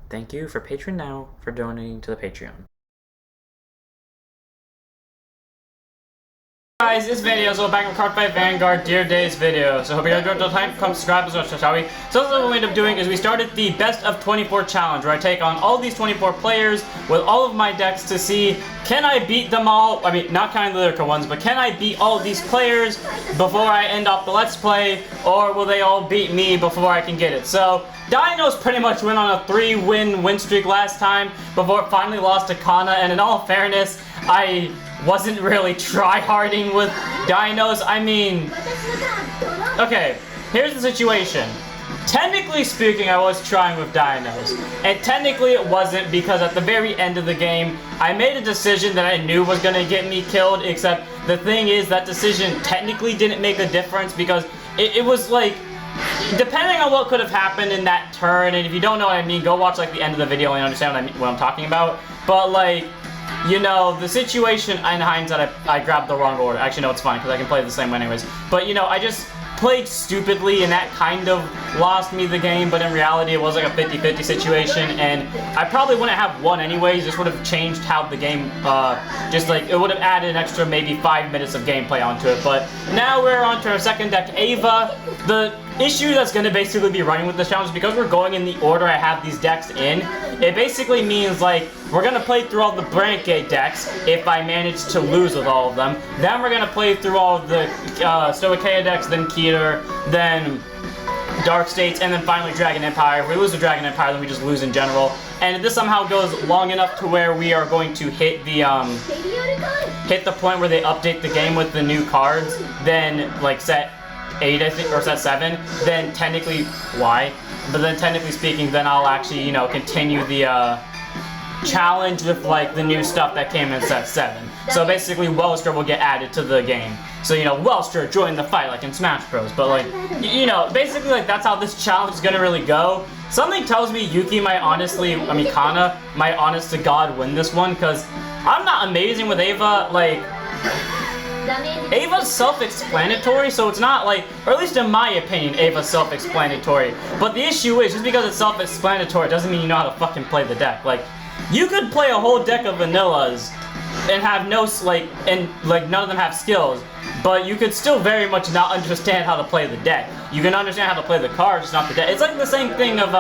Thank you for Patreon now for donating to the Patreon. Guys, this video is all back on Cardfight Vanguard Dear Days video. So hope you guys enjoyed the time. Come subscribe as well, shall we? So what we end up doing is we started the best of 24 challenge, where I take on all these 24 players with all of my decks to see, can I beat them all? I mean, not counting the lyrical ones, but can I beat all of these players before I end off the Let's Play, or will they all beat me before I can get it? So Dinos pretty much went on a 3-win streak last time before it finally lost to Kana, and in all fairness, I wasn't really try-harding with Dinos. I mean, okay, here's the situation. Technically speaking, I was trying with Dinos, and technically it wasn't, because at the very end of the game, I made a decision that I knew was gonna get me killed, except the thing is that decision technically didn't make a difference, because it was like, depending on what could have happened in that turn, and if you don't know what I mean, go watch like the end of the video and understand what I'm talking about. But like, you know, the situation in hindsight, I grabbed the wrong order. Actually, no, it's fine because I can play the same way anyways. But you know, I just played stupidly, and that kind of lost me the game, but in reality it was like a 50-50 situation, and I probably wouldn't have won anyways. This would have changed how the game, just like, it would have added an extra maybe 5 minutes of gameplay onto it. But now we're on to our second deck, Ava. The issue that's going to basically be running with this challenge is because we're going in the order I have these decks in, it basically means like, we're going to play through all the Brandgate decks if I manage to lose with all of them. Then we're going to play through all of the Stoicheia decks, then Keter, then Dark States, and then finally Dragon Empire. If we lose the Dragon Empire, then we just lose in general. And if this somehow goes long enough to where we are going to hit the point where they update the game with the new cards, then like set 8, I think, or set 7, then technically, but then technically speaking, then I'll actually, you know, continue the challenge with like the new stuff that came in set 7. So basically Welstra will get added to the game. So, you know, Welstra join the fight like in Smash Bros. But like, you know, basically like that's how this challenge is gonna really go. Something tells me Yuki might Kana might honest to God win this one, because I'm not amazing with Ava. Like, Ava's self-explanatory, so it's not like, or at least in my opinion, Ava's self-explanatory. But the issue is, just because it's self-explanatory doesn't mean you know how to fucking play the deck. Like, you could play a whole deck of vanillas and have no, none of them have skills, but you could still very much not understand how to play the deck. You can understand how to play the cards, just not the deck. It's like the same thing of,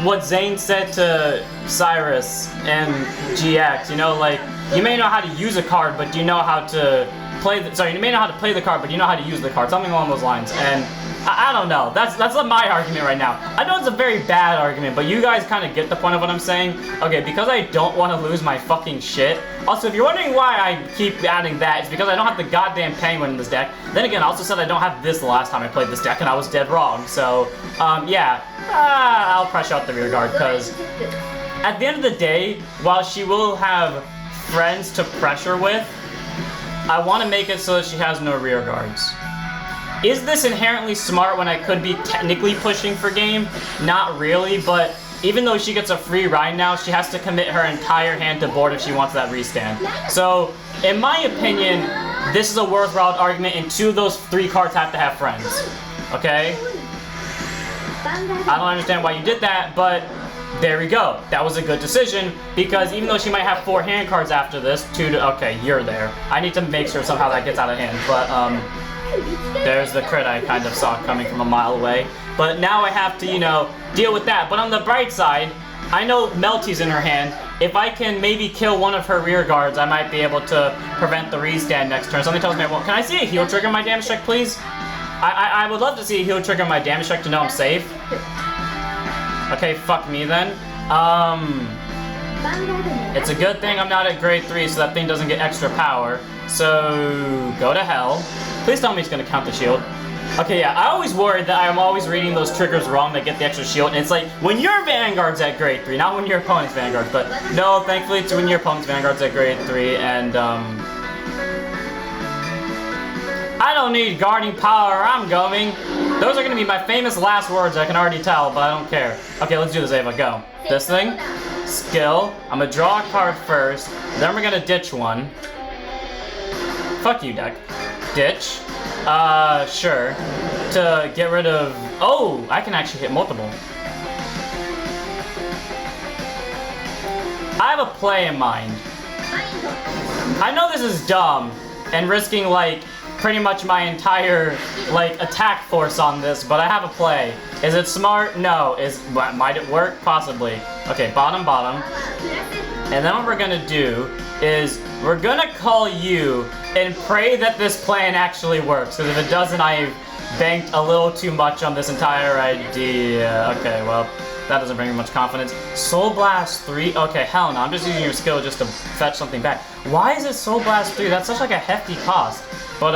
what Zane said to Cyrus and GX, you know, like, you may know how to use a card, but do you know how to play you may know how to play the card, but you know how to use the card, something along those lines. And I don't know, that's my argument right now. I know it's a very bad argument, but you guys kind of get the point of what I'm saying. Okay, because I don't want to lose my fucking shit. Also, if you're wondering why I keep adding that, it's because I don't have the goddamn penguin in this deck. Then again, I also said I don't have this the last time I played this deck, and I was dead wrong. So, yeah, I'll pressure out the rear guard, because at the end of the day, while she will have friends to pressure with, I want to make it so that she has no rear guards. Is this inherently smart when I could be technically pushing for game? Not really, but even though she gets a free ride now, she has to commit her entire hand to board if she wants that restand. So, in my opinion, this is a worthwhile argument, and 2 of those 3 cards have to have friends. Okay? I don't understand why you did that, but there we go. That was a good decision, because even though she might have 4 hand cards after this, okay, you're there. I need to make sure somehow that gets out of hand, but, there's the crit I kind of saw coming from a mile away. But now I have to, you know, deal with that. But on the bright side, I know Melty's in her hand. If I can maybe kill one of her rear guards, I might be able to prevent the restand next turn. Something tells me I won't. Can I see a heal trigger my damage check, please? I would love to see a heal trigger my damage check to know I'm safe. Okay, fuck me then. It's a good thing I'm not at grade 3, so that thing doesn't get extra power. So, go to hell. Please tell me it's gonna count the shield. Okay, yeah, I always worried that I'm always reading those triggers wrong that get the extra shield, and it's like, when your Vanguard's at grade 3, not when your opponent's Vanguard, but no, thankfully it's when your opponent's Vanguard's at grade 3, and, I don't need guarding power, I'm going. Those are gonna be my famous last words, I can already tell, but I don't care. Okay, let's do this, Ava, go. This thing, skill, I'm gonna draw a card first, then we're gonna ditch one. Fuck you, deck. Ditch. Sure. To get rid of... Oh, I can actually hit multiple. I have a play in mind. I know this is dumb and risking like pretty much my entire like attack force on this, but I have a play. Is it smart? No. Might it work? Possibly. Okay, bottom. And then what we're gonna do is we're gonna call you and pray that this plan actually works. Because if it doesn't, I've banked a little too much on this entire idea. Okay, well, that doesn't bring me much confidence. Soul Blast 3? Okay, hell no. I'm just using your skill just to fetch something back. Why is it Soul Blast 3? That's such like a hefty cost. But,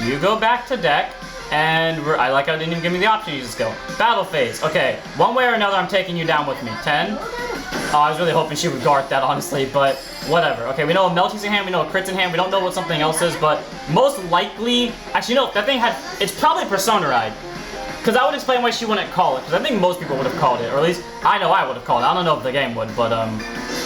you go back to deck, and I like how it didn't even give me the option to use a skill. Battle phase. Okay, one way or another, I'm taking you down with me. 10. Oh, I was really hoping she would guard that, honestly, but whatever. Okay, we know a Melty's in hand, we know a Crit's in hand, we don't know what something else is, but most likely... Actually, no, that thing had... It's probably Persona Ride. Because that would explain why she wouldn't call it, because I think most people would have called it, or at least I know I would have called it. I don't know if the game would, but,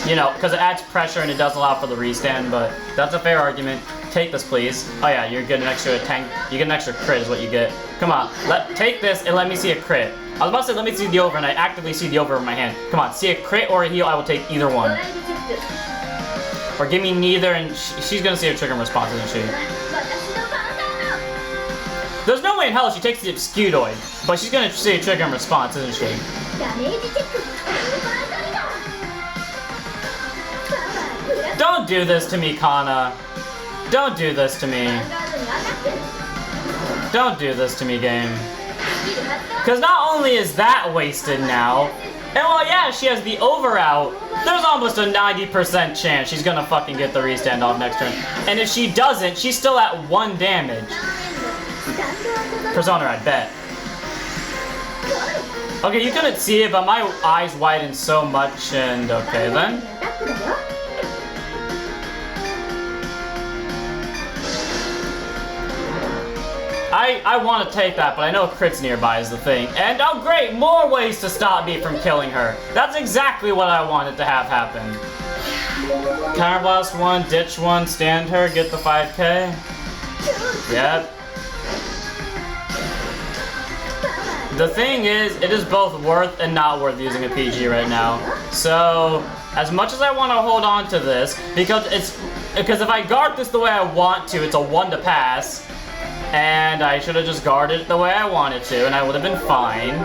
you know, because it adds pressure and it does allow for the restand, but that's a fair argument. Take this, please. Oh yeah, you get an extra tank. You get an extra crit is what you get. Come on, take this and let me see a crit. I was about to say let me see the over, and I actively see the over in my hand. Come on, see a crit or a heal, I will take either one. Or give me neither, and she's gonna see a trigger response, isn't she? There's no way in hell she takes the Excudoid, but she's gonna see a trigger response, isn't she? Don't do this to me, Kana. Don't do this to me. Don't do this to me, game. Because not only is that wasted now, and well, yeah, she has the over out, there's almost a 90% chance she's gonna fucking get the restand off next turn. And if she doesn't, she's still at 1 damage. Persona, I bet. Okay, you couldn't see it, but my eyes widened so much, and okay then. I want to take that, but I know Crit's nearby is the thing. And oh great, more ways to stop me from killing her. That's exactly what I wanted to have happen. Counterblast 1, ditch 1, stand her, get the 5k. Yep. The thing is, it is both worth and not worth using a PG right now. So, as much as I want to hold on to this, because if I guard this the way I want to, it's a 1 to pass. And I should have just guarded it the way I wanted to, and I would have been fine.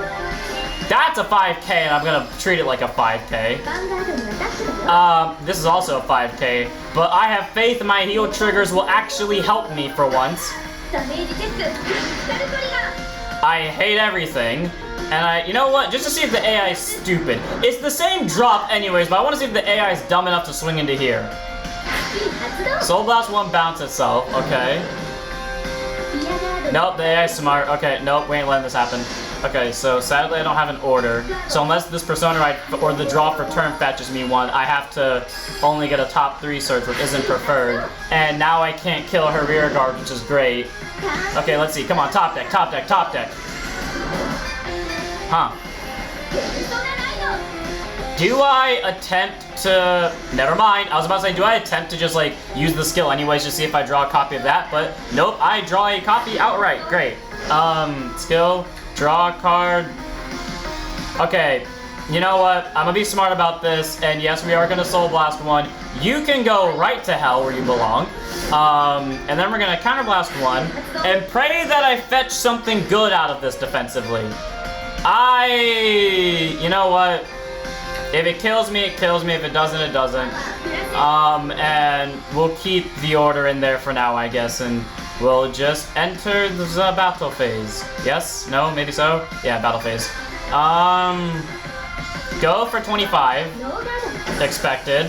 That's a 5k, and I'm gonna treat it like a 5k. This is also a 5k, but I have faith my heal triggers will actually help me for once. I hate everything, and you know what? Just to see if the AI is stupid. It's the same drop anyways, but I want to see if the AI is dumb enough to swing into here. Soul Blast 1 bounce itself, okay. Nope, the AI's smart. Okay, nope, we ain't letting this happen. Okay, so sadly I don't have an order. So unless this Persona Ride or the draw for turn fetches me one, I have to only get a top 3 search, which isn't preferred. And now I can't kill her rear guard, which is great. Okay, let's see. Come on, top deck, top deck, top deck. Huh. Do I attempt to... Never mind. I was about to say, do I attempt to just, like, use the skill anyways to see if I draw a copy of that? But, nope, I draw a copy outright. Great. Skill, draw a card. Okay, you know what? I'm gonna be smart about this, and yes, we are gonna Soul Blast 1. You can go right to hell where you belong. And then we're gonna Counterblast 1, and pray that I fetch something good out of this defensively. You know what? If it kills me, it kills me. If it doesn't, it doesn't. And we'll keep the order in there for now, I guess, and we'll just enter the battle phase. Yes? No? Maybe so? Yeah, battle phase. Go for 25. Expected.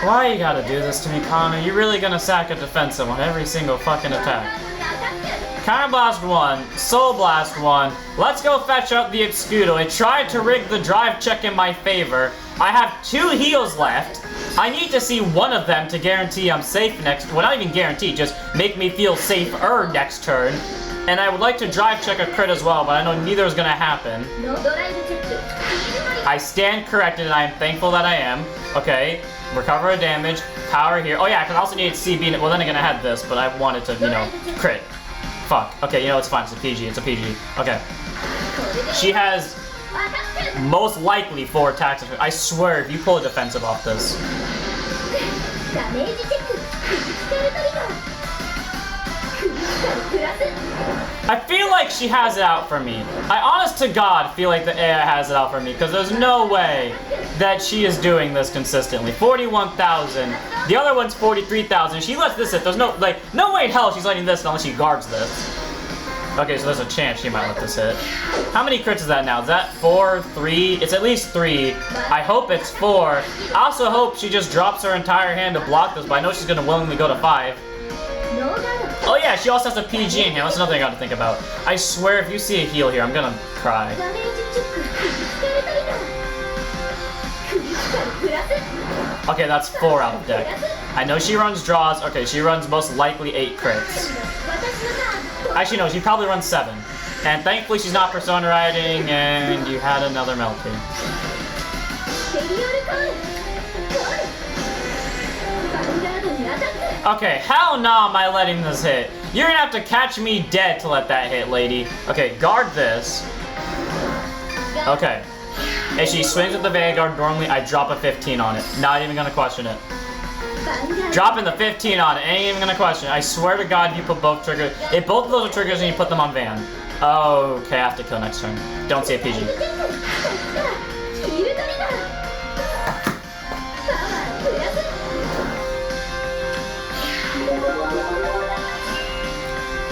Why you gotta do this to me, Kana? You really gonna sack a defensive on every single fucking attack. Counterblast 1, Soul Blast 1, let's go fetch up the Excudo. I tried to rig the drive check in my favor. I have 2 heals left. I need to see one of them to guarantee I'm safe next, well not even guarantee, just make me feel safer next turn. And I would like to drive check a crit as well, but I know neither is gonna happen. I stand corrected and I am thankful that I am. Okay, recover a damage, power here. Oh yeah, because I also needed CB, well then again I had this, but I wanted to, you know, crit. Fuck. Okay, you know, it's fine. It's a PG. It's a PG. Okay. She has most likely 4 attacks. I swear, if you pull a defensive off this. I feel like she has it out for me. I honest to God feel like the AI has it out for me because there's no way that she is doing this consistently. 41,000. The other one's 43,000. She lets this hit. There's no way in hell she's letting this unless she guards this. Okay, so there's a chance she might let this hit. How many crits is that now? Is that 4, 3? It's at least 3. I hope it's 4. I also hope she just drops her entire hand to block this, but I know she's gonna willingly go to 5. Oh yeah, she also has a PG in here. That's another thing I gotta think about. I swear if you see a heal here, I'm gonna cry. Okay, that's 4 out of deck. I know she runs draws. Okay, she runs most likely 8 crits. Actually, no, she probably runs 7. And thankfully she's not Persona riding, and you had another melting. Okay, hell no am I letting this hit. You're gonna have to catch me dead to let that hit, lady. Okay, guard this. Okay. If she swings with the Vanguard, normally I drop a 15 on it. Not even gonna question it. Dropping the 15 on it, ain't even gonna question it. I swear to God, if you put both triggers, if both of those are triggers and you put them on Van. Okay, I have to kill next turn. Don't see a PG.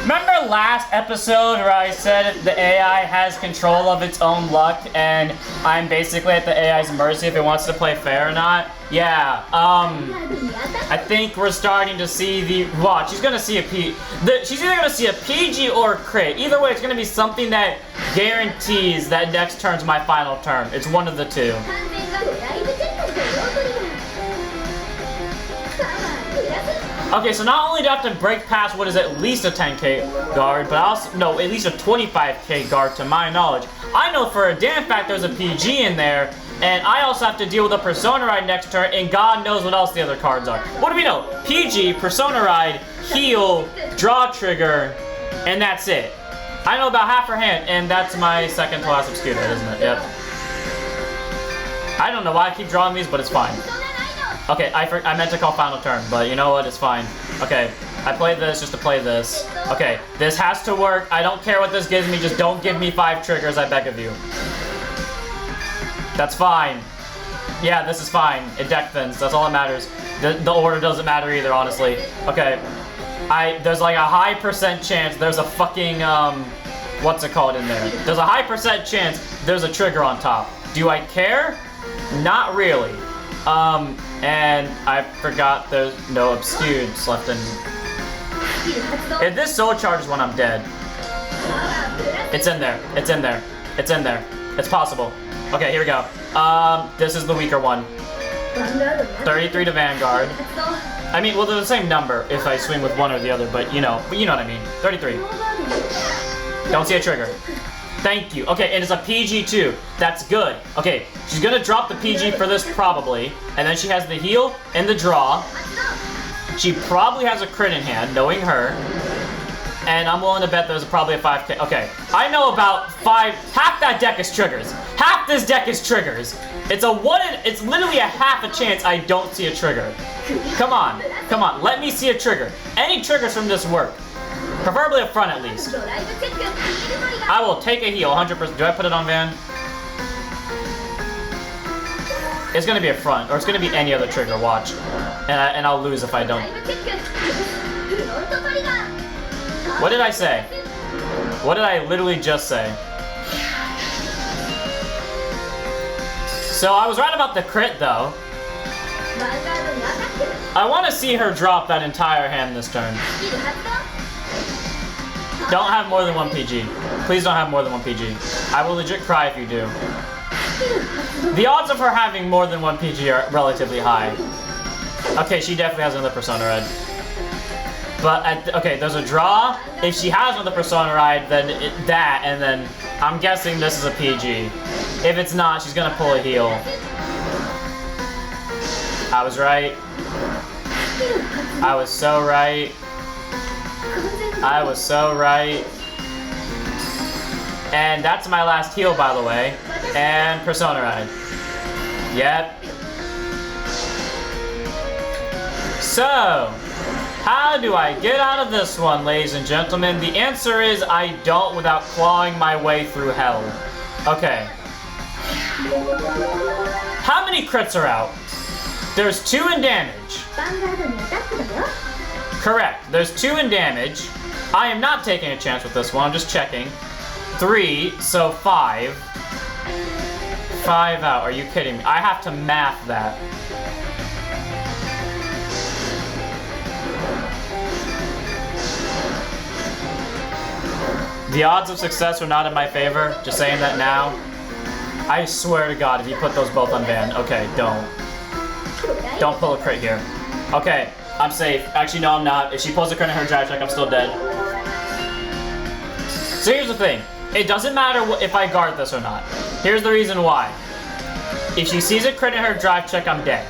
Remember last episode where I said the AI has control of its own luck and I'm basically at the AI's mercy if it wants to play fair or not? Yeah, I think we're starting to see the, watch, she's gonna see she's either gonna see a PG or a crit. Either way, it's gonna be something that guarantees that next turn's my final turn. It's one of the two. Okay, so not only do I have to break past what is at least a 10k guard, but also, no, at least a 25k guard to my knowledge. I know for a damn fact there's a PG in there, and I also have to deal with a Persona Ride next turn, and God knows what else the other cards are. What do we know? PG, Persona Ride, heal, draw trigger, and that's it. I know about half her hand, and that's my second to last Obscura, isn't it? Yep. I don't know why I keep drawing these, but it's fine. Okay, I meant to call final turn, but you know what? It's fine. Okay, I played this just to play this. Okay, this has to work. I don't care what this gives me. Just don't give me 5 triggers, I beg of you. That's fine. Yeah, this is fine. It deck thins. That's all that matters. The order doesn't matter either, honestly. Okay, there's like a high % chance there's a fucking, what's it called in there? There's a high % chance there's a trigger on top. Do I care? Not really. And I forgot there's no obscures left in. If this soul charges when I'm dead. It's in there. It's in there. It's in there. It's possible. Okay, here we go. This is the weaker one. 33 to Vanguard. I mean, well, they're the same number if I swing with one or the other, but you know what I mean. 33. Don't see a trigger. Thank you. Okay, and it's a PG too. That's good. Okay, she's gonna drop the PG for this probably, and then she has the heal and the draw. She probably has a crit in hand, knowing her. And I'm willing to bet there's probably a 5k. Okay, I know about 5. Half that deck is triggers. Half this deck is triggers. It's it's literally a half a chance I don't see a trigger. Come on, come on. Let me see a trigger. Any triggers from this work. Preferably up front, at least. I will take a heal, 100%. Do I put it on Van? It's gonna be a front, or it's gonna be any other trigger, watch. And I'll lose if I don't. What did I say? What did I literally just say? So I was right about the crit, though. I want to see her drop that entire hand this turn. Don't have more than 1 PG. Please don't have more than 1 PG. I will legit cry if you do. The odds of her having more than 1 PG are relatively high. Okay, she definitely has another Persona Ride. But, okay, there's a draw. If she has another Persona Ride, then and then I'm guessing this is a PG. If it's not, she's gonna pull a heal. I was right. I was so right. I was so right. And that's my last heal, by the way. And Persona Ride. Yep. So, how do I get out of this one, ladies and gentlemen? The answer is I don't without clawing my way through hell. Okay. How many crits are out? There's 2 in damage. Correct. There's 2 in damage. I am not taking a chance with this one. I'm just checking. 3, so 5. 5 out. Are you kidding me? I have to math that. The odds of success are not in my favor. Just saying that now. I swear to God, if you put those both on Van. Okay, don't. Don't pull a crit here. Okay, I'm safe. Actually, no, I'm not. If she pulls a crit in her drive check, I'm still dead. So here's the thing. It doesn't matter if I guard this or not. Here's the reason why. If she sees a crit in her drive check, I'm dead.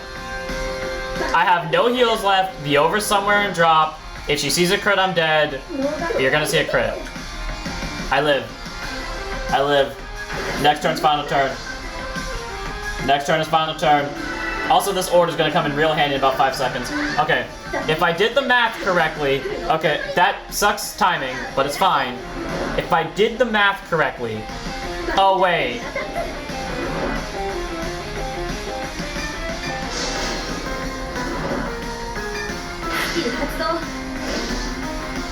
I have no heals left. The over somewhere and drop. If she sees a crit, I'm dead. You're gonna see a crit. I live. I live. Next turn's final turn. Next turn is final turn. Also, this order is going to come in real handy in about 5 seconds. Okay, if I did the math correctly, okay, that sucks timing, but it's fine. If I did the math correctly, oh wait.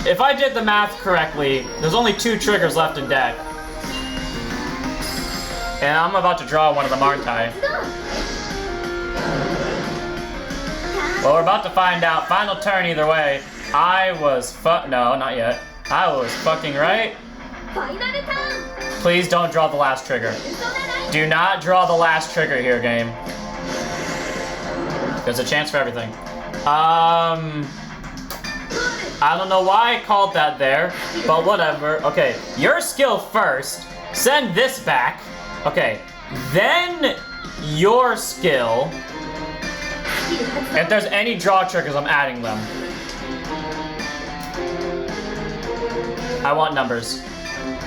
If I did the math correctly, there's only 2 triggers left in deck. And I'm about to draw one of them, aren't I? Well, we're about to find out. Final turn either way. I was no, not yet. I was fucking right. Please don't draw the last trigger. Do not draw the last trigger here, game. There's a chance for everything. I don't know why I called that there, but whatever. Okay, your skill first. Send this back. Okay, then your skill. If there's any draw triggers, I'm adding them. I want numbers.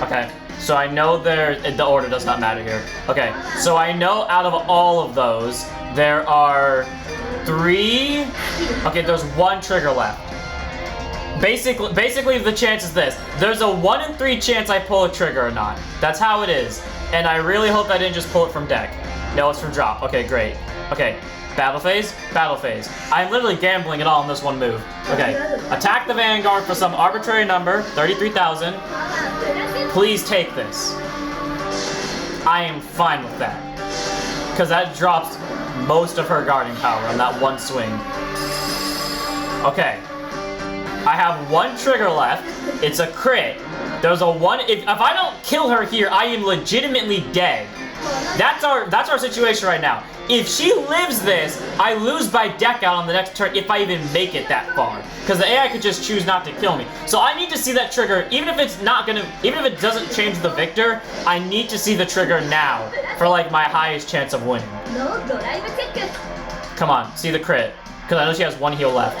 Okay, so I know the order does not matter here. Okay, so I know out of all of those, there are 3. Okay, there's 1 trigger left. Basically, the chance is this. There's a 1 in 3 chance I pull a trigger or not. That's how it is. And I really hope I didn't just pull it from deck. No, it's from drop. Okay, great. Okay, battle phase, battle phase. I'm literally gambling it all on this one move. Okay, attack the Vanguard for some arbitrary number, 33,000. Please take this. I am fine with that. Because that drops most of her guarding power on that 1 swing. Okay. I have 1 trigger left. It's a crit. There's a 1. If I don't kill her here, I am legitimately dead. That's our situation right now. If she lives this, I lose by deck out on the next turn if I even make it that far. Because the AI could just choose not to kill me. So I need to see that trigger, even if it doesn't change the victor, I need to see the trigger now for like my highest chance of winning. Come on, see the crit. Because I know she has 1 heal left.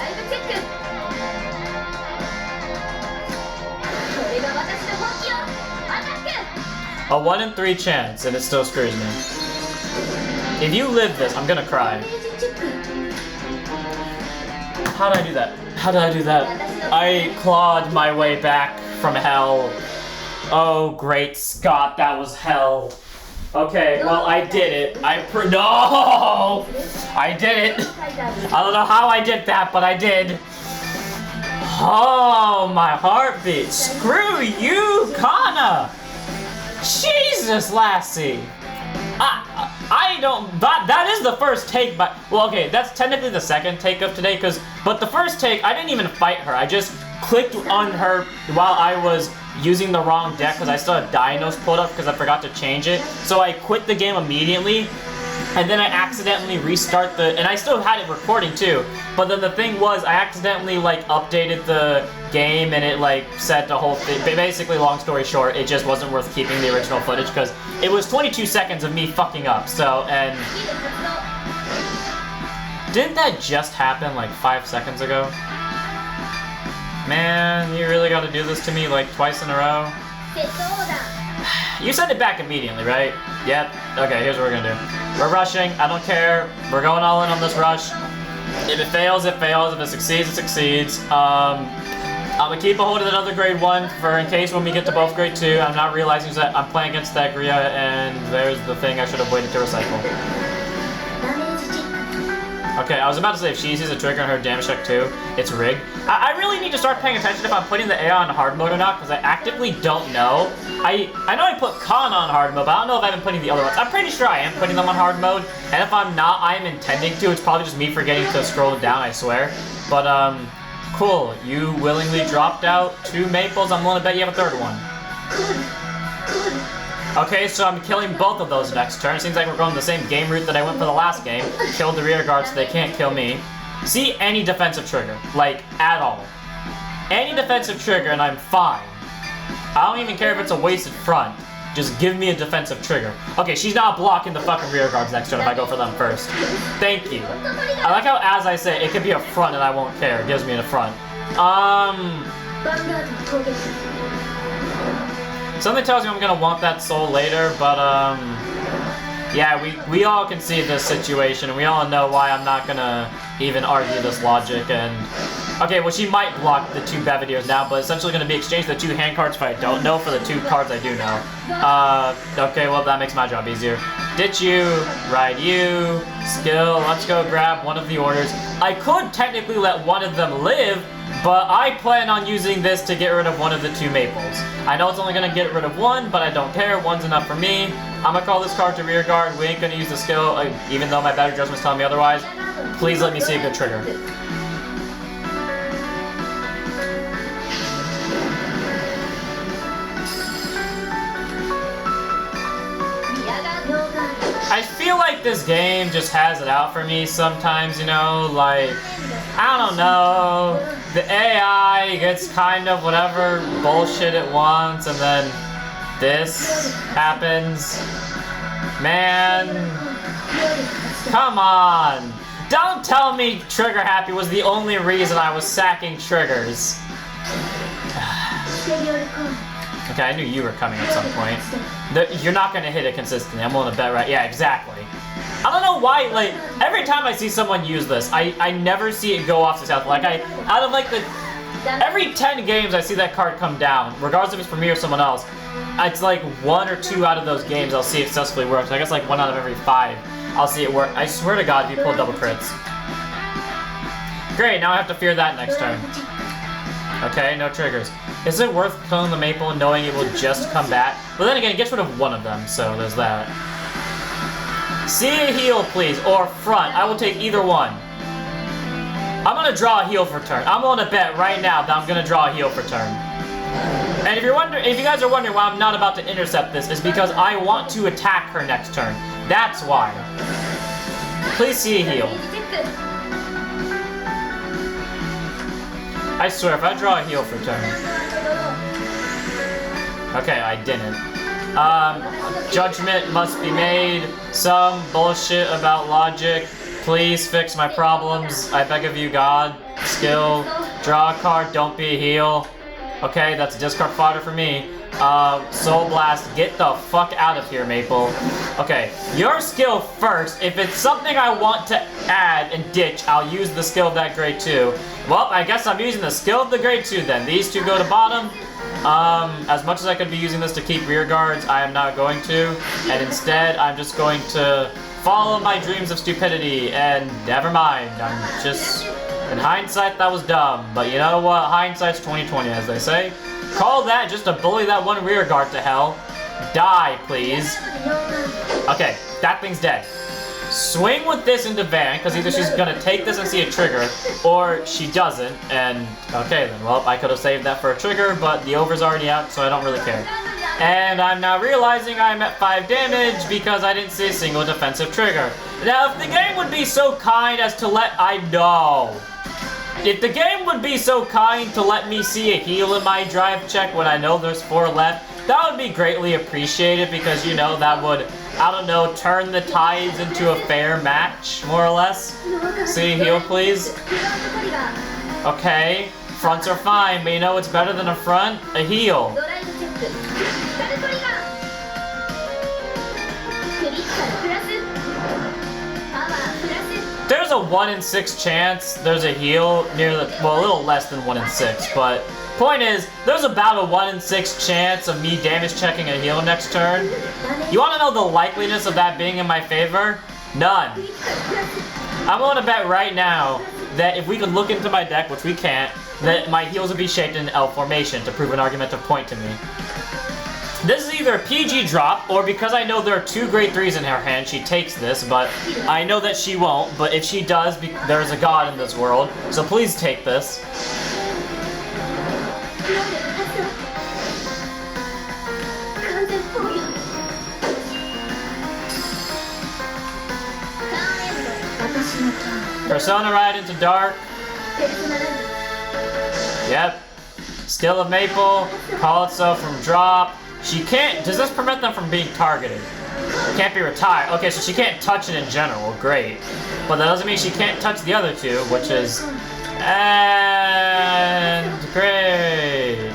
A 1 in 3 chance, and it still screws me. If you live this, I'm gonna cry. How did I do that? How did I do that? I clawed my way back from hell. Oh, great Scott, that was hell. Okay, well, I did it. No! I did it. I don't know how I did that, but I did. Oh, my heartbeat. Screw you, Kana! Jesus, Lassie! I don't. That is the first take, but well, okay, that's technically the second take of today. But the first take, I didn't even fight her. I just clicked on her while I was using the wrong deck because I still had Dinos pulled up because I forgot to change it. So I quit the game immediately, and then I accidentally restart and I still had it recording too. But then the thing was, I accidentally like updated the game and it like set the whole thing. Basically, long story short, it just wasn't worth keeping the original footage because it was 22 seconds of me fucking up. So, and didn't that just happen like 5 seconds ago? Man, you really gotta do this to me like twice in a row? You send it back immediately, right? Yep. Okay, here's what we're gonna do. We're rushing. I don't care. We're going all in on this rush. If it fails, it fails. If it succeeds, it succeeds. I'm gonna keep a hold of another grade 1 for in case when we get to both grade 2. I'm not realizing that I'm playing against Stegria, and there's the thing I should have waited to recycle. Okay, I was about to say if she sees a trigger in her damage check too, it's rigged. I really need to start paying attention if I'm putting the AI on hard mode or not, because I actively don't know. I know I put Khan on hard mode, but I don't know if I've been putting the other ones. I'm pretty sure I am putting them on hard mode, and if I'm not, I am intending to. It's probably just me forgetting to scroll down, I swear. But, cool. You willingly dropped out 2 maples. I'm willing to bet you have a 3rd one. Okay, so I'm killing both of those next turn. Seems like we're going the same game route that I went for the last game. Killed the rear guard so they can't kill me. See any defensive trigger, like, at all. Any defensive trigger and I'm fine. I don't even care if it's a wasted front. Just give me a defensive trigger. Okay, she's not blocking the fucking rear guards next turn if I go for them first. Thank you. I like how, as I say, it could be a front and I won't care. It gives me a front. Something tells me I'm gonna want that soul later, but yeah, we all can see this situation, and we all know why I'm not gonna even argue this logic. And okay, well, she might block the 2 Bevadiers now, but essentially gonna be exchanged the 2 hand cards if I don't know for the 2 cards I do know. Okay, well, that makes my job easier. Ditch you, ride you, skill. Let's go grab one of the orders. I could technically let one of them live, but I plan on using this to get rid of one of the 2 maples. I know it's only gonna get rid of 1, but I don't care. 1's enough for me. I'm gonna call this card to rear guard. We ain't gonna use the skill, even though my better judgment's telling me otherwise. Please let me see a good trigger. I feel like this game just has it out for me sometimes, you know, like, I don't know, the AI gets kind of whatever bullshit it wants, and then this happens. Man, come on. Don't tell me Trigger Happy was the only reason I was sacking triggers. Okay, I knew you were coming at some point. You're not gonna hit it consistently. I'm willing to bet, right? Yeah, exactly. I don't know why, like, every time I see someone use this, I never see it go off successfully. Like, out of like every 10 games I see that card come down, regardless if it's for me or someone else, it's like 1 or 2 out of those games I'll see it successfully work. So I guess like 1 out of every 5 I'll see it work. I swear to God, if you pull double crits. Great, now I have to fear that next turn. Okay, no triggers. Is it worth killing the maple and knowing it will just come back? But then again, it gets rid of 1 of them, so there's that. See a heal, please, or front. I will take either one. I'm gonna draw a heal for turn. I'm willing to bet right now that I'm gonna draw a heal for turn. And if you guys are wondering why I'm not about to intercept this, it's because I want to attack her next turn. That's why. Please see a heal. I swear, if I draw a heal for turn. Okay, I didn't. Judgment must be made. Some bullshit about logic. Please fix my problems. I beg of you, God. Skill. Draw a card, don't be a heal. Okay, that's discard fodder for me. Soul Blast, get the fuck out of here, Maple. Okay, your skill first. If it's something I want to add and ditch, I'll use the skill of that grade 2. Well, I guess I'm using the skill of the grade 2 then. These 2 go to bottom. As much as I could be using this to keep rear guards, I am not going to. And instead, I'm just going to follow my dreams of stupidity. And never mind, I'm just... In hindsight, that was dumb. But you know what? Hindsight's 20/20, as they say. Call that just to bully that one rear guard to hell. Die, please. Okay, that thing's dead. Swing with this into Van, because either she's gonna take this and see a trigger, or she doesn't, and okay then, well, I could have saved that for a trigger, but the over's already out, so I don't really care. And I'm now realizing I'm at 5 damage because I didn't see a single defensive trigger. Now, if the game would be so kind as to if the game would be so kind to let me see a heal in my drive check when I know there's 4 left, that would be greatly appreciated because, you know, that would, I don't know, turn the tides into a fair match, more or less. See a heal, please. Okay. Fronts are fine, but you know what's better than a front? A heel. ドライブチェック光トリガークリティカルプラスパワープラス There's a 1 in 6 chance there's a heal near the, well, a little less than 1 in 6, but point is, there's about a 1 in 6 chance of me damage checking a heal next turn. You want to know the likeliness of that being in my favor? None. I'm willing to bet right now that if we could look into my deck, which we can't, that my heals would be shaped in an L formation to prove an argumentative point to me. This is either a PG drop, or because I know there are 2 grade 3s in her hand, she takes this, but I know that she won't, but if she does, there's a god in this world, so please take this. Persona Ride into Dark. Yep. Still of Maple. Call itself from drop. She can't. Does this prevent them from being targeted? Can't be retired. Okay, so she can't touch it in general. Great. But that doesn't mean she can't touch the other 2, which is. And. Great.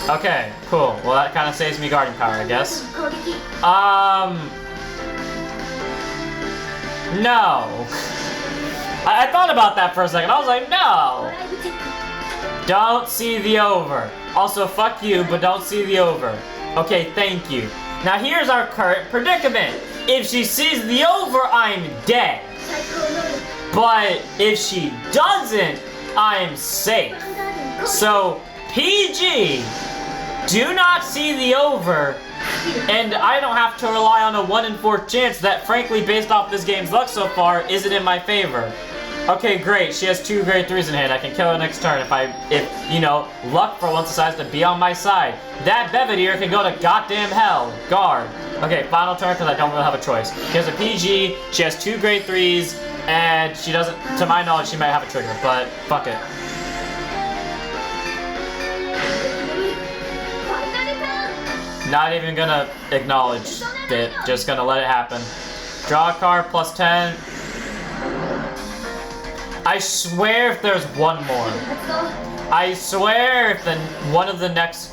Okay, cool. Well, that kind of saves me guarding power, I guess. No. I thought about that for a second. I was like, no. Don't see the over. Also, fuck you, but don't see the over. Okay, thank you. Now here's our current predicament. If she sees the over, I'm dead. But if she doesn't, I'm safe. So, PG, do not see the over. And I don't have to rely on a 1 in 4 chance that, frankly, based off this game's luck so far, isn't in my favor. Okay, great. She has 2 grade 3s in hand. I can kill her next turn if you know, luck for once decides to be on my side. That Belvedere can go to goddamn hell. Guard. Okay, final turn because I don't really have a choice. She has a PG, she has 2 grade 3s, and she doesn't, to my knowledge, she might have a trigger, but fuck it. Not even gonna acknowledge it, just gonna let it happen. Draw a card, plus 10. I swear if there's one more. I swear if one of the next...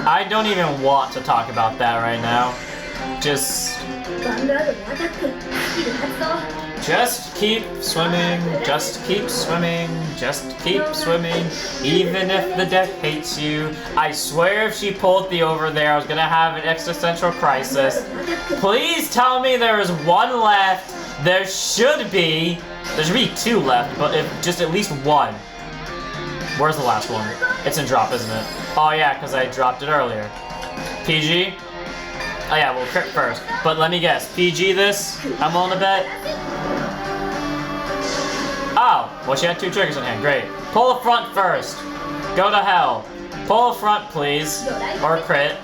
I don't even want to talk about that right now. Just keep swimming, just keep swimming, just keep swimming, even if the deck hates you. I swear if she pulled the over there, I was gonna have an existential crisis. Please tell me there is 1 left. There should be 2 left, but just at least 1. Where's the last one? It's in drop, isn't it? Oh yeah, because I dropped it earlier. PG? Oh yeah, we'll crit first. But let me guess, PG this? I'm willing to bet. Oh, well she had 2 triggers in hand, great. Pull a front first. Go to hell. Pull a front, please. Or crit.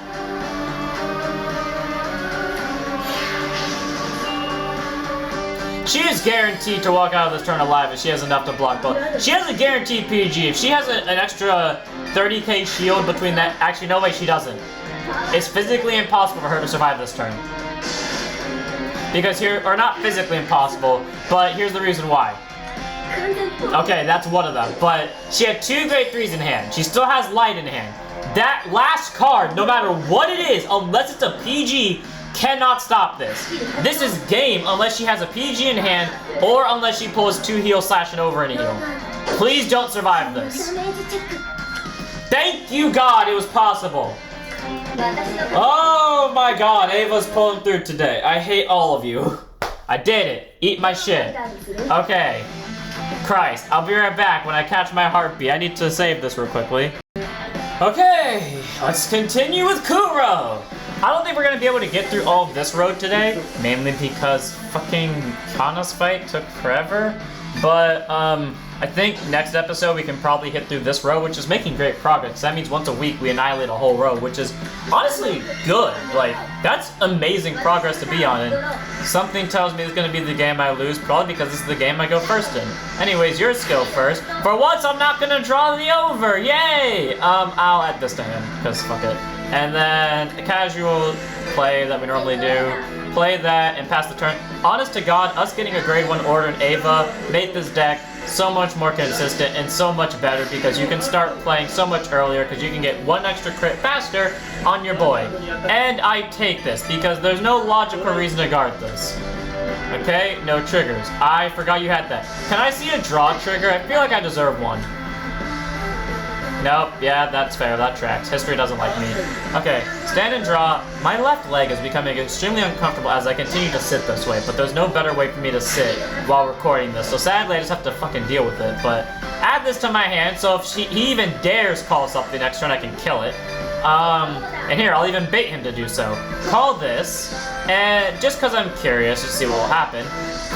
She is guaranteed to walk out of this turn alive if she has enough to block both. She has a guaranteed PG. If she has an extra 30k shield between that... Actually, no way, she doesn't. It's physically impossible for her to survive this turn. Because or not physically impossible, but here's the reason why. Okay, that's one of them. But she had 2 grade 3s in hand. She still has light in hand. That last card, no matter what it is, unless it's a PG, cannot stop this. This is game unless she has a PG in hand, or unless she pulls 2 heal slash and over in a heal. Please don't survive this. Thank you God it was possible. Oh my God, Ava's pulling through today. I hate all of you. I did it. Eat my shit. Okay. Christ, I'll be right back when I catch my heartbeat. I need to save this real quickly. Okay, let's continue with Kuro. I don't think we're gonna be able to get through all of this road today, mainly because fucking Kana's fight took forever. But I think next episode we can probably hit through this road, which is making great progress. That means once a week we annihilate a whole road, which is honestly good. Like, that's amazing progress to be on. And something tells me it's gonna be the game I lose, probably because this is the game I go first in. Anyways, your skill first. For once, I'm not gonna draw the over. Yay! I'll add this to him, because fuck it. And then a casual play that we normally do. Play that and pass the turn. Honest to God, us getting a grade 1 order in Ava made this deck so much more consistent and so much better because you can start playing so much earlier because you can get 1 extra crit faster on your boy. And I take this because there's no logical reason to guard this. Okay, no triggers. I forgot you had that. Can I see a draw trigger? I feel like I deserve one. Nope, yeah, that's fair, that tracks. History doesn't like me. Okay, stand and draw. My left leg is becoming extremely uncomfortable as I continue to sit this way, but there's no better way for me to sit while recording this, so sadly I just have to fucking deal with it. But add this to my hand, so if he even dares call something next turn, I can kill it. And here, I'll even bait him to do so. Call this, and just because I'm curious to see what will happen,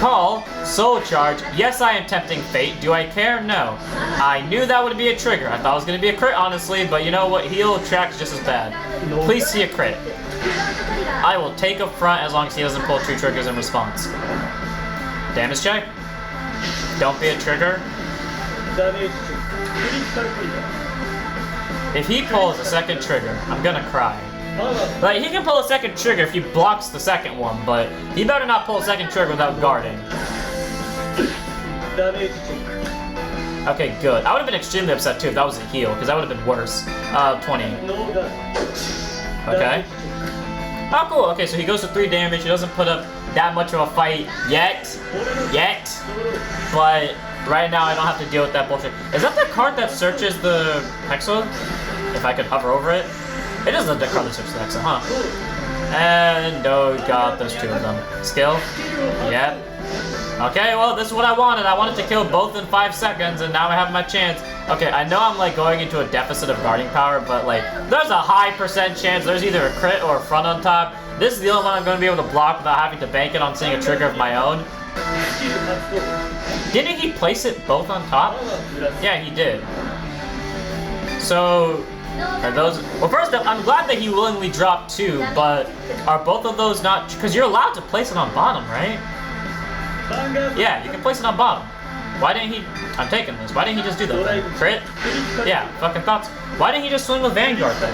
call Soul Charge. Yes, I am tempting fate. Do I care? No. I knew that would be a trigger. I thought it was going to be a crit, honestly, but you know what? Heal tracks just as bad. Please see a crit. I will take a front as long as he doesn't pull 2 triggers in response. Damage check. Don't be a trigger. If he pulls a second trigger, I'm gonna cry. Like, he can pull a second trigger if he blocks the second one, but he better not pull a second trigger without guarding. Okay, good. I would have been extremely upset too if that was a heal, because that would have been worse. 20. Okay. Oh, cool. Okay, so he goes to 3 damage. He doesn't put up that much of a fight yet. But right now I don't have to deal with that bullshit. Is that the card that searches the Hexa? If I could hover over it. It is the card that searches the Hexa, huh? And oh god, there's 2 of them. Skill? Yep. Okay, well, this is what I wanted. I wanted to kill both in 5 seconds, and now I have my chance. Okay, I know I'm, like, going into a deficit of guarding power, but, like, there's a high % chance there's either a crit or a front on top. This is the only one I'm going to be able to block without having to bank it on seeing a trigger of my own. Didn't he place it both on top? Yeah, he did. So, are those... Well, first up, I'm glad that he willingly dropped 2, but are both of those not... Because you're allowed to place it on bottom, right? Yeah, you can place it on bottom. Why didn't he... I'm taking this. Why didn't he just do that then? Crit? Yeah, fucking thoughts. Why didn't he just swing with Vanguard then?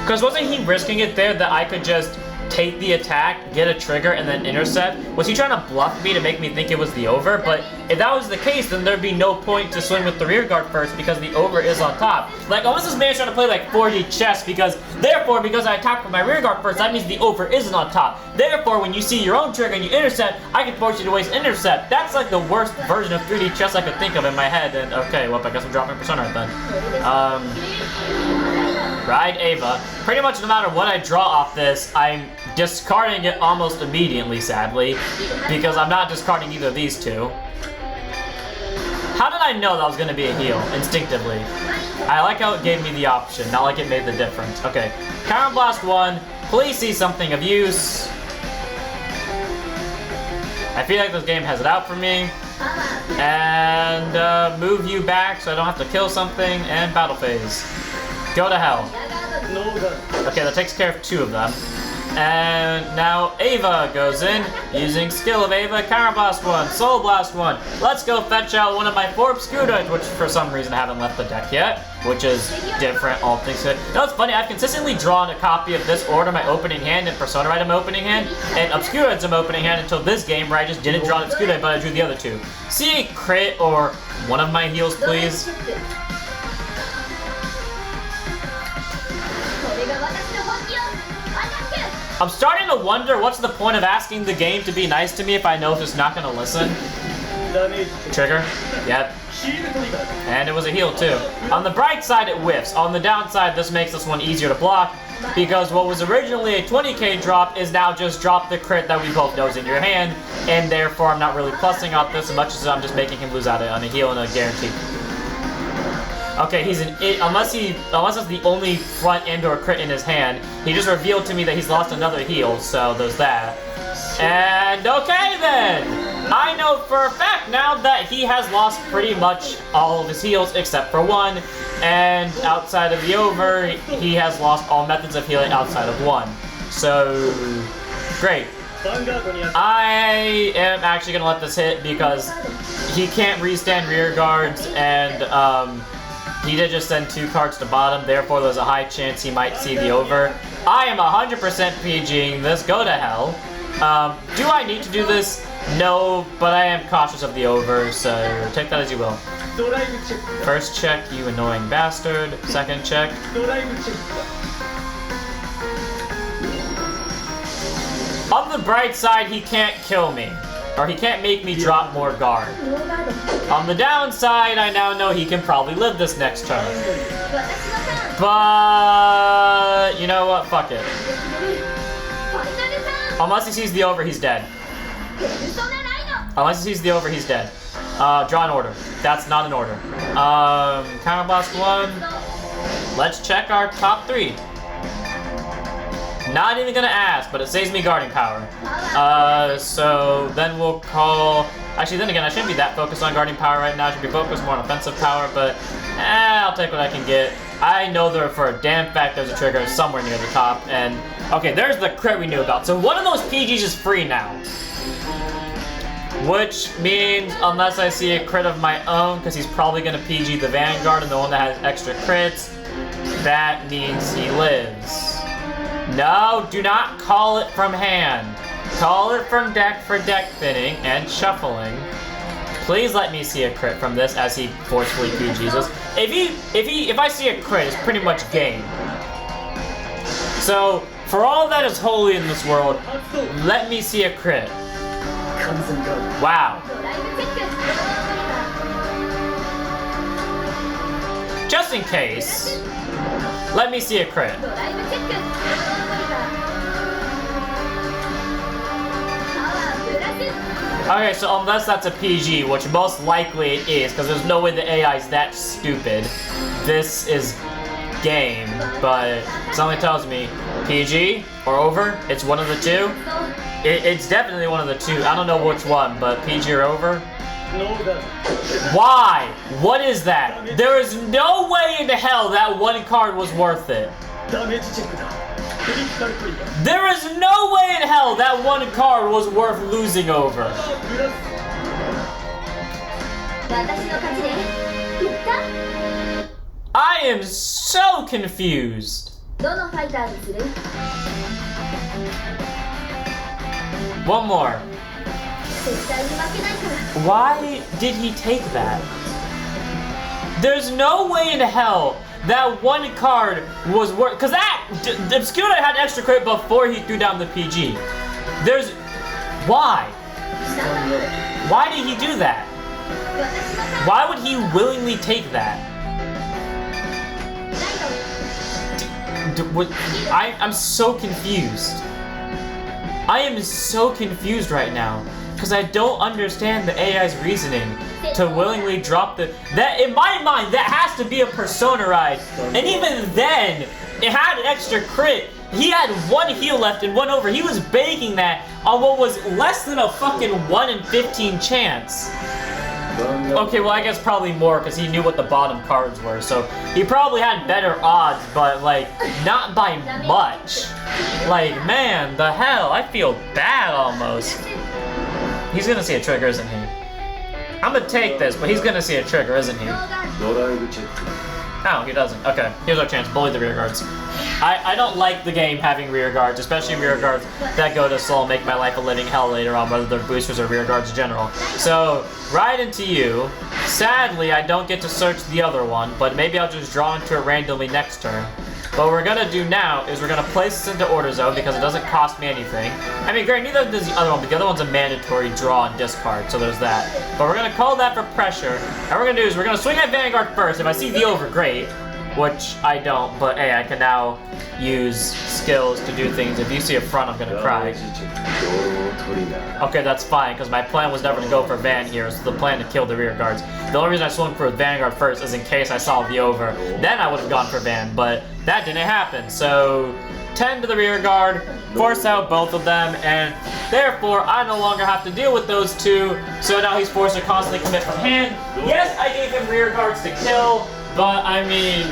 Because wasn't he risking it there that I could just take the attack, get a trigger, and then intercept? Was he trying to bluff me to make me think it was the over? But if that was the case, then there'd be no point to swing with the rear guard first because the over is on top. Like, unless this man's trying to play like 4D chess because I attack with my rear guard first, that means the over isn't on top. Therefore, when you see your own trigger and you intercept, I can force you to waste intercept. That's like the worst version of 3D chess I could think of in my head. And okay, well, I guess I'm dropping Persona right then. Ride Ava. Pretty much no matter what I draw off this, I'm discarding it almost immediately, sadly, because I'm not discarding either of these 2. How did I know that was going to be a heal, instinctively? I like how it gave me the option, not like it made the difference. Okay, Counter Blast 1, please see something of use. I feel like this game has it out for me. And move you back so I don't have to kill something, and battle phase. Go to hell. Okay, that takes care of 2 of them. And now Ava goes in, using skill of Ava, Counter Blast 1, Soul Blast 1. Let's go fetch out one of my 4 Obscurites, which for some reason I haven't left the deck yet, which is different, all things good. You know what's funny? I've consistently drawn a copy of this order in my opening hand and Persona right in my opening hand, and Obscurites in my opening hand until this game where I just didn't draw an Obscurite, but I drew the other 2. See a crit or one of my heals, please? I'm starting to wonder what's the point of asking the game to be nice to me if I know it's not going to listen. Trigger. Yep. And it was a heal too. On the bright side, it whiffs. On the downside, this makes this one easier to block because what was originally a 20k drop is now just drop the crit that we both know is in your hand, and therefore I'm not really plussing out this as much as I'm just making him lose out on a heal and a guarantee. Okay, he's an unless that's the only front and or crit in his hand. He just revealed to me that he's lost another heal, so there's that. And okay then! I know for a fact now that he has lost pretty much all of his heals except for one, and outside of the over, he has lost all methods of healing outside of one. So, great. I am actually gonna let this hit because he can't restand rear guards, and he did just send 2 cards to bottom, therefore there's a high chance he might see the over. I am 100% PGing this, go to hell. Do I need to do this? No, but I am cautious of the over, so take that as you will. First check, you annoying bastard. Second check. On the bright side, he can't kill me. Or he can't make me drop more guard. On the downside, I now know he can probably live this next turn. But you know what? Fuck it. Unless he sees the over, he's dead. Unless he sees the over, he's dead. Draw an order. That's not an order. Counterblast 1. Let's check our top 3. Not even gonna ask, but it saves me guarding power. So then we'll call... Actually, then again, I shouldn't be that focused on guarding power right now. I should be focused more on offensive power, but I'll take what I can get. I know there for a damn fact there's a trigger somewhere near the top, and... Okay, there's the crit we knew about. So one of those PGs is free now. Which means, unless I see a crit of my own, because he's probably gonna PG the Vanguard and the one that has extra crits, that means he lives. No, do not call it from hand. Call it from deck for deck thinning and shuffling. Please let me see a crit from this as he forcefully PGs us. If I see a crit, it's pretty much game. So, for all that is holy in this world, let me see a crit. Wow. Just in case, let me see a crit. Okay, so unless that's a PG, which most likely it is, because there's no way the AI is that stupid, this is game, but something tells me PG or over, it's one of the two. It's definitely one of the two. I don't know which one, but PG or over? Why? What is that? There is no way in hell that one card was worth it. There is no way in hell that one card was worth losing over. I am so confused. One more. Why did he take that? There's no way in hell that one card was worth, because that Obscura had extra crit before he threw down the PG. There's why? Why did he do that? Why would he willingly take that? I'm so confused. I am so confused right now because I don't understand the AI's reasoning to willingly drop that. In my mind, that has to be a Persona ride, and even then, it had an extra crit. He had one heal left and one over. He was banking that on what was less than a fucking 1 in 15 chance. Okay, well I guess probably more because he knew what the bottom cards were, so he probably had better odds, but like not by much. Like man, the hell, I feel bad almost. He's gonna see a trigger, isn't he? I'm gonna take this, but he's gonna see a trigger, isn't he? Oh, he doesn't. Okay, here's our chance. Bully the rear guards. I don't like the game having rear guards, especially rear guards that go to slow, make my life a living hell later on, whether they're boosters or rear guards in general. So, right into you. Sadly, I don't get to search the other one, but maybe I'll just draw into it randomly next turn. What we're gonna do now is we're gonna place this into order zone because it doesn't cost me anything. I mean, great, neither does the other one, but the other one's a mandatory draw and discard, so there's that. But we're gonna call that for pressure, and what we're gonna do is we're gonna swing at Vanguard first. If I see the over, great. which I don't, but hey, I can now use skills to do things. If you see a front, I'm gonna cry. Okay, that's fine, because my plan was never to go for Van here, so the plan to kill the rear guards. The only reason I swung for Vanguard first is in case I saw the over. Then I would have gone for Van, but that didn't happen, so 10 to the rear guard, force out both of them, and therefore I no longer have to deal with those two, so now he's forced to constantly commit from hand. Yes, I gave him rear guards to kill, but I mean,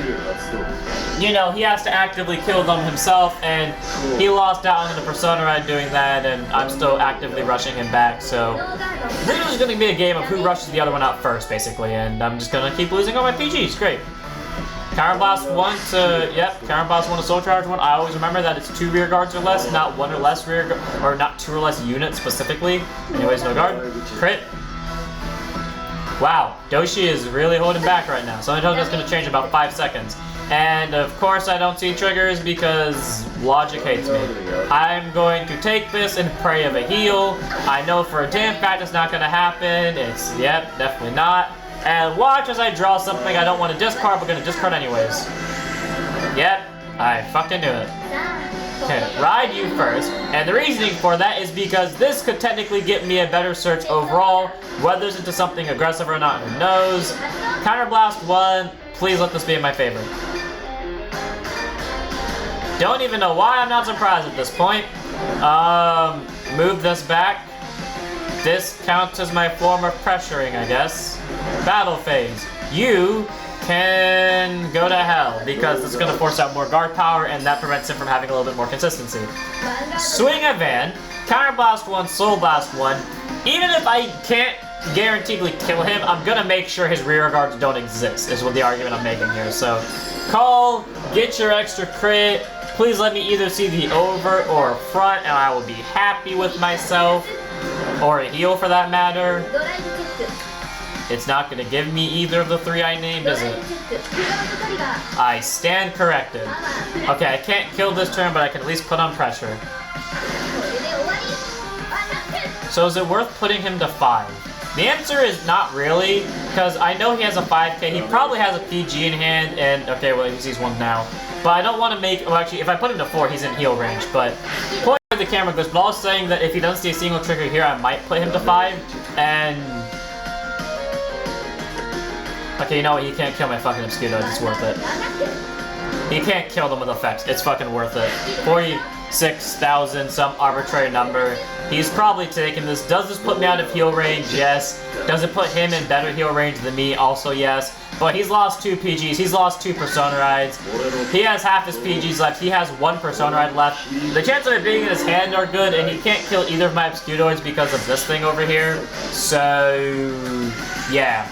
you know, he has to actively kill them himself, and he lost out on the Persona Ride doing that, and I'm still actively rushing him back, so this is going to be a game of who rushes the other one out first, basically, and I'm just going to keep losing all my PGs. Great. Counter Blast 1 to, yep, Counter Blast 1 to Soul Charge 1. I always remember that it's 2 rear guards or less, not 1 or less rear guard, or not 2 or less units specifically. Anyways, no guard. Crit. Wow, Doshi is really holding back right now. Something tells me it's going to change in about 5 seconds. And of course I don't see triggers because logic hates me. I'm going to take this and pray of a heal. I know for a damn fact it's not going to happen. It's, yep, definitely not. And watch as I draw something I don't want to discard, but going to discard anyways. Yep, I fucking knew it. Okay, ride you first. And the reasoning for that is because this could technically get me a better search overall. Whether it's into something aggressive or not, who knows. Counter Blast 1, please let this be in my favor. Don't even know why I'm not surprised at this point. Move this back. This counts as my form of pressuring, I guess. Battle phase. You can go to hell because it's going to force out more guard power and that prevents him from having a little bit more consistency. Swing a Van, Counter Blast 1, Soul Blast 1. Even if I can't guaranteedly kill him, I'm going to make sure his rear guards don't exist, is what the argument I'm making here. So, call, get your extra crit. Please let me either see the over or a front and I will be happy with myself. Or a heal for that matter. It's not going to give me either of the 3 I named, is it? I stand corrected. Okay, I can't kill this turn, but I can at least put on pressure. So is it worth putting him to 5? The answer is not really, because I know he has a 5k. He probably has a PG in hand, and okay, well, he sees 1 now. But I don't want to make, well actually, if I put him to 4, he's in heal range, but point of the camera glitch, but I was saying that if he doesn't see a single trigger here, I might put him to 5, and... Okay, you know what, he can't kill my fucking Obscudo, it's worth it. He can't kill them with effects, it's fucking worth it. 46,000, some arbitrary number. He's probably taking this. Does this put me out of heal range? Yes. Does it put him in better heal range than me? Also yes. But he's lost 2 PGs, he's lost 2 Persona Rides. He has half his PGs left, he has 1 Persona Ride left. The chances of it being in his hand are good, and he can't kill either of my Obscudoids because of this thing over here. So, yeah.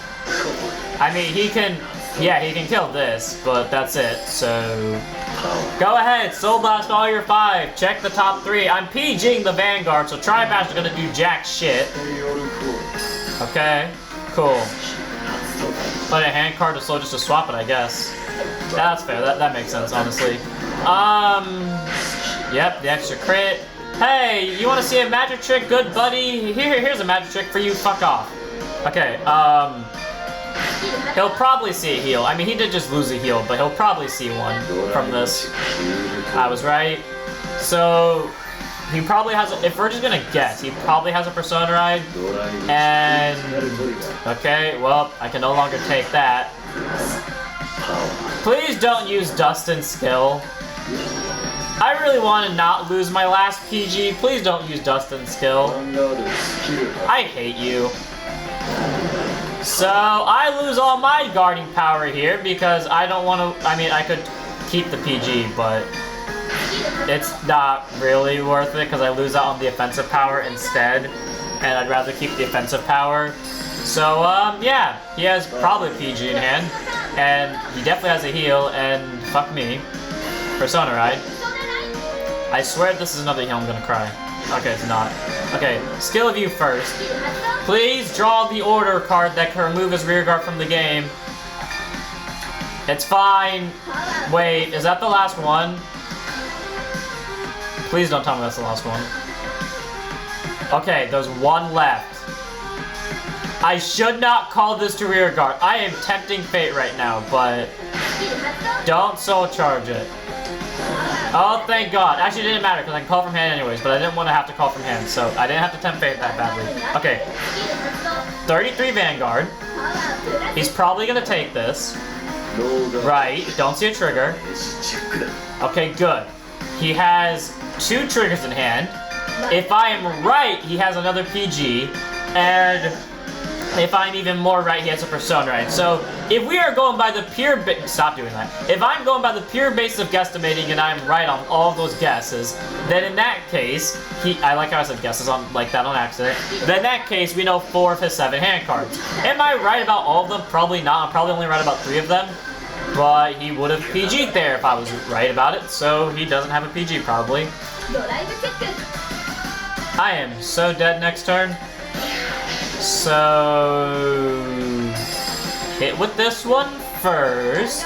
I mean, he can kill this, but that's it, so... Go ahead, Soul Blast all your 5, check the top 3. I'm PGing the Vanguard, so Tri-Bash is gonna do jack shit. Okay, cool. Play a hand card to slow just to swap it, I guess. That's fair, that makes sense, honestly. Yep, the extra crit. Hey, you wanna see a magic trick, good buddy? Here's a magic trick for you, fuck off. Okay, he'll probably see a heal. I mean, he did just lose a heal, but he'll probably see one from this. I was right. So, he probably has a, if we're just gonna guess, he probably has a Persona Ride. And, okay, well, I can no longer take that. Please don't use Dustin's skill. I really want to not lose my last PG. Please don't use Dustin's skill. I hate you. So, I lose all my guarding power here because I don't want to, I mean, I could keep the PG, but it's not really worth it because I lose out on the offensive power instead, and I'd rather keep the offensive power. So, yeah, he has probably PG in hand, and he definitely has a heal, and fuck me. Persona Ride. I swear this is another heal, I'm gonna cry. Okay, it's not. Okay, skill of you first. Please draw the order card that can remove his rear guard from the game. It's fine. Wait, is that the last one? Please don't tell me that's the last one. Okay, there's 1 left. I should not call this to rear guard. I am tempting fate right now, but... Don't soul charge it. Oh, thank God. Actually, it didn't matter because I can call from hand anyways, but I didn't want to have to call from hand, so I didn't have to tempt fate that badly. Okay. 33 Vanguard. He's probably going to take this. Right. Don't see a trigger. Okay, good. He has 2 triggers in hand. If I am right, he has another PG. And if I'm even more right, he has a Persona right. So if we are going by the pure stop doing that. If I'm going by the pure basis of guesstimating and I'm right on all of those guesses, then in that case, I like how I said guesses on like that on accident. Then in that case, we know 4 of his 7 hand cards. Am I right about all of them? Probably not. I'm probably only right about 3 of them. But he would have PG'd there if I was right about it, so he doesn't have a PG probably. I am so dead next turn. So hit with this one first.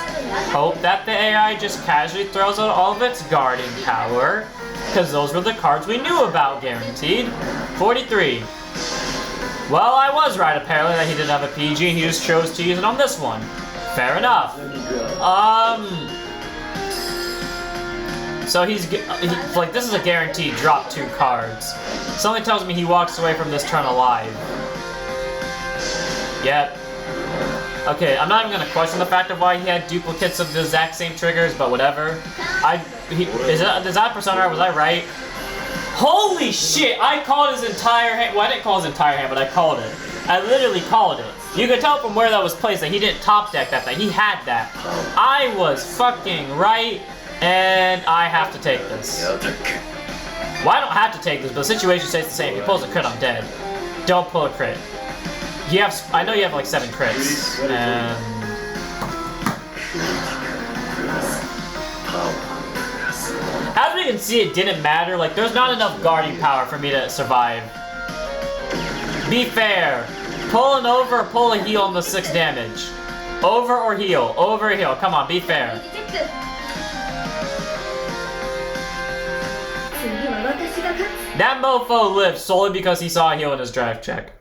Hope that the AI just casually throws out all of its guarding power, because those were the cards we knew about guaranteed. 43. Well, I was right apparently that he didn't have a PG and he just chose to use it on this one. Fair enough. So like this is a guaranteed drop 2 cards. Something tells me he walks away from this turn alive. Yep. Okay, I'm not even gonna question the fact of why he had duplicates of the exact same triggers, but whatever. Is that Persona? Was I right? Holy shit! I called his entire hand. Well, I didn't call his entire hand, but I called it. I literally called it. You could tell from where that was placed that he didn't top deck that thing. He had that. I was fucking right, and I have to take this. Well, I don't have to take this, but the situation stays the same. If he pulls a crit, I'm dead. Don't pull a crit. I know you have like 7 crits, and... As we can see, it didn't matter. Like, there's not enough guarding power for me to survive. Be fair. Pull an over or pull a heal on the 6 damage. Over or heal. Over or heal. Come on, be fair. That mofo lived solely because he saw a heal in his drive check.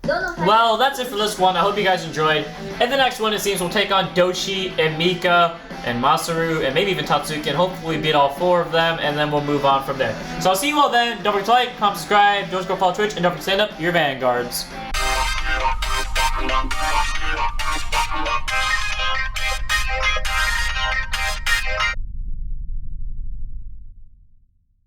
Well, that's it for this one. I hope you guys enjoyed. In the next one, it seems we'll take on Doshi and Mika and Masaru and maybe even Tatsuki, and hopefully beat all 4 of them, and then we'll move on from there. So I'll see you all then. Don't forget to like, comment, subscribe, don't forget to go follow Twitch, and don't forget to stand up your Vanguards.